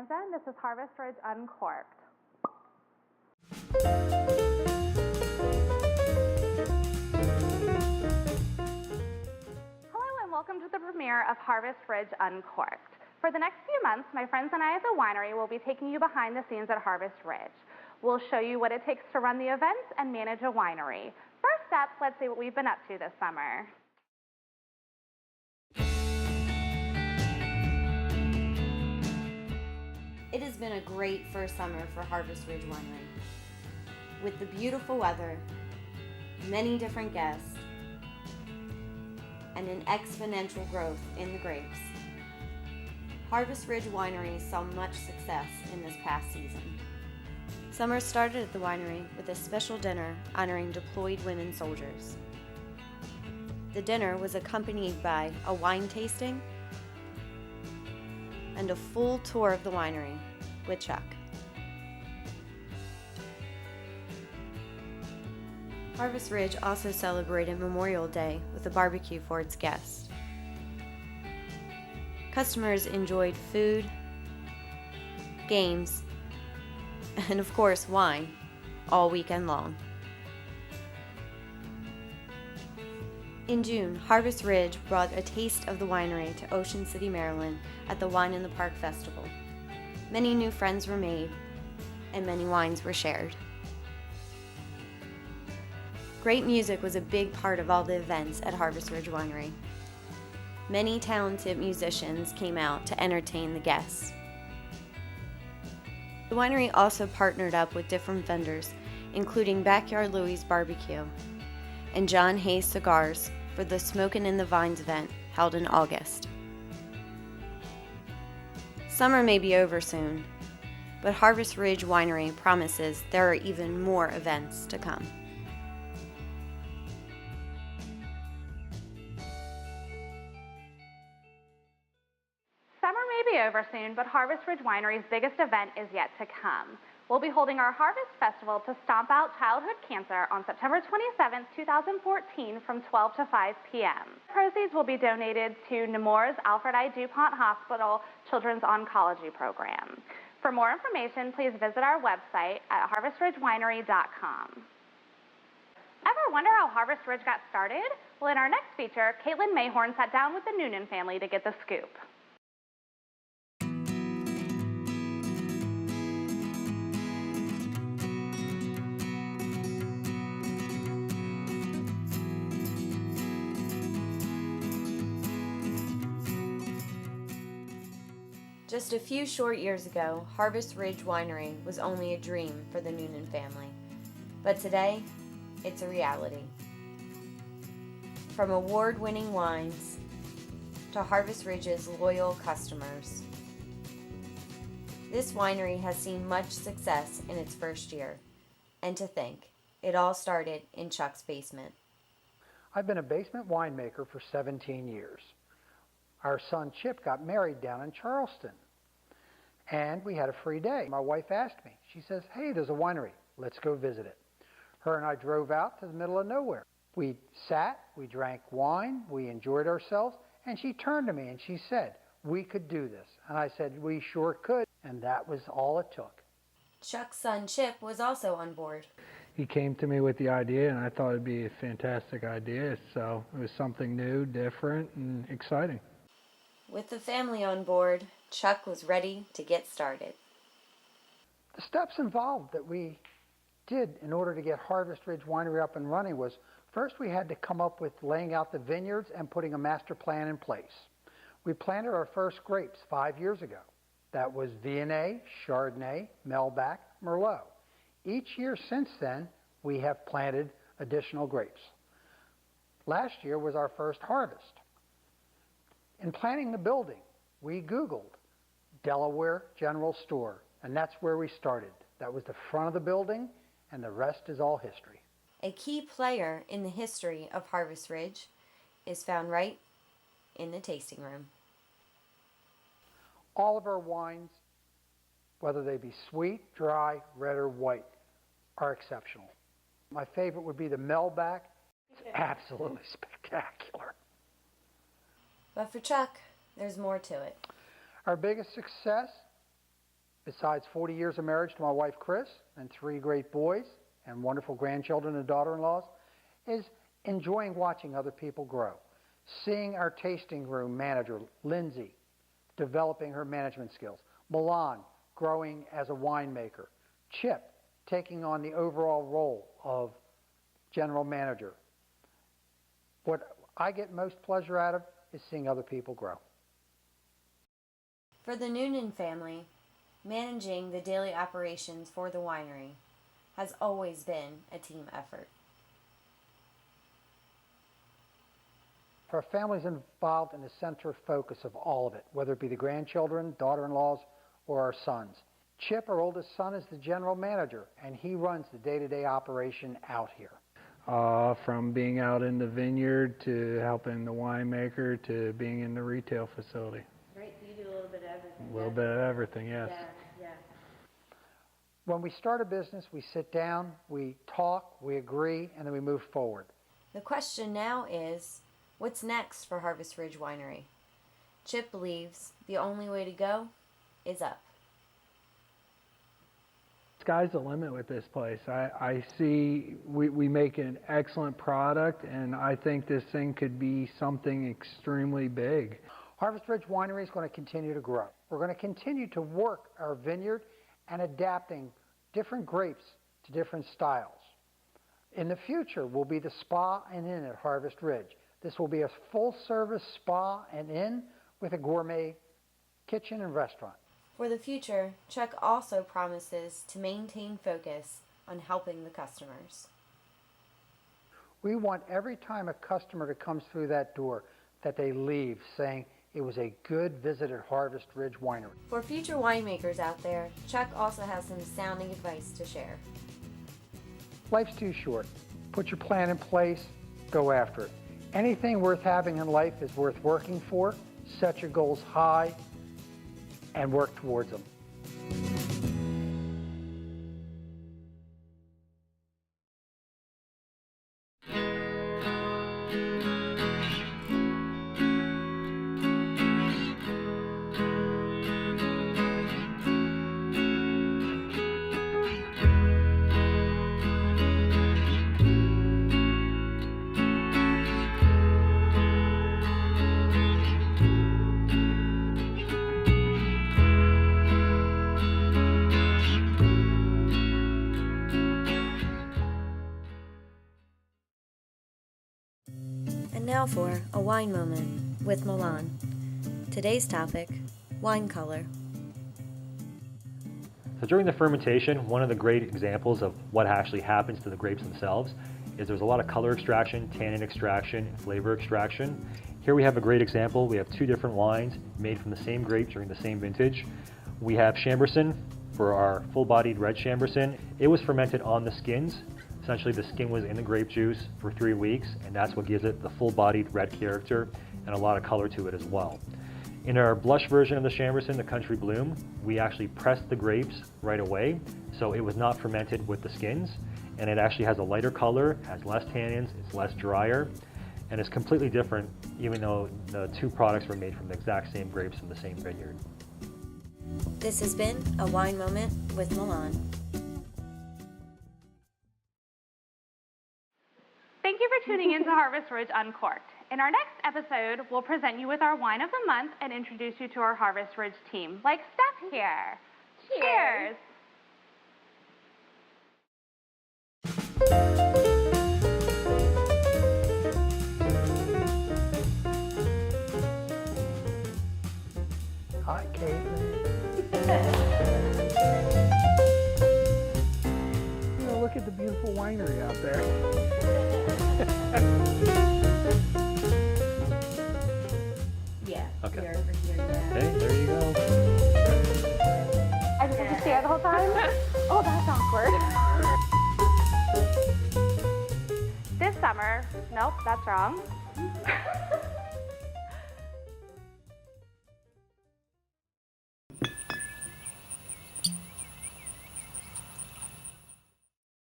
Atlanta, and this is Harvest Ridge Uncorked. Hello and welcome to the premiere of Harvest Ridge Uncorked. For the next few months, my friends and I at the winery will be taking you behind the scenes at Harvest Ridge. We'll show you what it takes to run the events and manage a winery. First up, let's see what we've been up to this summer. It has been a great first summer for Harvest Ridge Winery. With the beautiful weather, many different guests, and an exponential growth in the grapes, Harvest Ridge Winery saw much success in this past season. Summer started at the winery with a special dinner honoring deployed women soldiers. The dinner was accompanied by a wine tasting and a full tour of the winery with Chuck. Harvest Ridge also celebrated Memorial Day with a barbecue for its guests. Customers enjoyed food, games, and of course wine all weekend long. In June, Harvest Ridge brought a taste of the winery to Ocean City, Maryland at the Wine in the Park Festival. Many new friends were made, and many wines were shared. Great music was a big part of all the events at Harvest Ridge Winery. Many talented musicians came out to entertain the guests. The winery also partnered up with different vendors, including Backyard Louie's Barbecue and John Hayes Cigars for the Smokin' in the Vines event held in August. Summer may be over soon, but Harvest Ridge Winery promises there are even more events to come. Summer may be over soon, but Harvest Ridge Winery's biggest event is yet to come. We'll be holding our Harvest Festival to stomp out childhood cancer on September 27, 2014 from 12 to 5 p.m. Proceeds will be donated to Nemours Alfred I. DuPont Hospital Children's Oncology Program. For more information, please visit our website at harvestridgewinery.com. Ever wonder how Harvest Ridge got started? Well, in our next feature, Caitlin Mayhorn sat down with the Nunan family to get the scoop. Just a few short years ago, Harvest Ridge Winery was only a dream for the Nunan family. But today, it's a reality. From award-winning wines to Harvest Ridge's loyal customers, this winery has seen much success in its first year. And to think, it all started in Chuck's basement. I've been a basement winemaker for 17 years. Our son Chip got married down in Charleston, and we had a free day. My wife asked me, she says, "Hey, there's a winery, let's go visit it." Her and I drove out to the middle of nowhere. We sat, we drank wine, we enjoyed ourselves, and she turned to me and she said, "We could do this." And I said, "We sure could," and that was all it took. Chuck's son Chip was also on board. He came to me with the idea, and I thought it'd be a fantastic idea, so it was something new, different, and exciting. With the family on board, Chuck was ready to get started. The steps involved that we did in order to get Harvest Ridge Winery up and running was, first we had to come up with laying out the vineyards and putting a master plan in place. We planted our first grapes 5 years ago. That was Viognier, Chardonnay, Melback, Merlot. Each year since then, we have planted additional grapes. Last year was our first harvest. In planning the building, we Googled Delaware General Store, and that's where we started. That was the front of the building, and the rest is all history. A key player in the history of Harvest Ridge is found right in the tasting room. All of our wines, whether they be sweet, dry, red, or white, are exceptional. My favorite would be the Melback. It's absolutely spectacular. But for Chuck, there's more to it. Our biggest success Besides 40 years of marriage to my wife, Chris, and 3 great boys and wonderful grandchildren and daughter-in-laws, is enjoying watching other people grow. Seeing our tasting room manager, Lindsay, developing her management skills. Milan, growing as a winemaker. Chip, taking on the overall role of general manager. What I get most pleasure out of is seeing other people grow. For the Nunan family, managing the daily operations for the winery has always been a team effort. Our family's involved in the center focus of all of it, whether it be the grandchildren, daughter-in-laws, or our sons. Chip, our oldest son, is the general manager, and he runs the day-to-day operation out here. From being out in the vineyard to helping the winemaker to being in the retail facility. Right, so you do a little bit of everything. A little bit of everything, yes. Yeah. When we start a business, we sit down, we talk, we agree, and then we move forward. The question now is, what's next for Harvest Ridge Winery? Chip believes the only way to go is up. Sky's the limit with this place. I see we make an excellent product, and I think this thing could be something extremely big. Harvest Ridge Winery is going to continue to grow. We're going to continue to work our vineyard and adapting different grapes to different styles. In the future, we'll be the spa and inn at Harvest Ridge. This will be a full-service spa and inn with a gourmet kitchen and restaurant. For the future, Chuck also promises to maintain focus on helping the customers. We want every time a customer that comes through that door that they leave saying it was a good visit at Harvest Ridge Winery. For future winemakers out there, Chuck also has some sounding advice to share. Life's too short. Put your plan in place, go after it. Anything worth having in life is worth working for. Set your goals high and work towards them. And now for a wine moment with Milan. Today's topic, wine color. So during the fermentation, one of the great examples of what actually happens to the grapes themselves is there's a lot of color extraction, tannin extraction, and flavor extraction. Here we have a great example. We have 2 different wines made from the same grape during the same vintage. We have Chambourcin for our full-bodied red Chambourcin. It was fermented on the skins. Essentially, the skin was in the grape juice for 3 weeks, and that's what gives it the full-bodied red character and a lot of color to it as well. In our blush version of the Chambourcin, the Country Bloom, we actually pressed the grapes right away, so it was not fermented with the skins, and it actually has a lighter color, has less tannins, it's less drier, and it's completely different, even though the 2 products were made from the exact same grapes from the same vineyard. This has been a wine moment with Milan. Thank you for tuning in to Harvest Ridge Uncorked. In our next episode, we'll present you with our wine of the month and introduce you to our Harvest Ridge team, like Steph here. Cheers. Hi, Caitlin. Look at the beautiful winery out there. Yeah. Okay. Here, over here, yeah. Hey, there you go. I just have to stare the whole time? Oh, that's awkward. This summer, nope, that's wrong.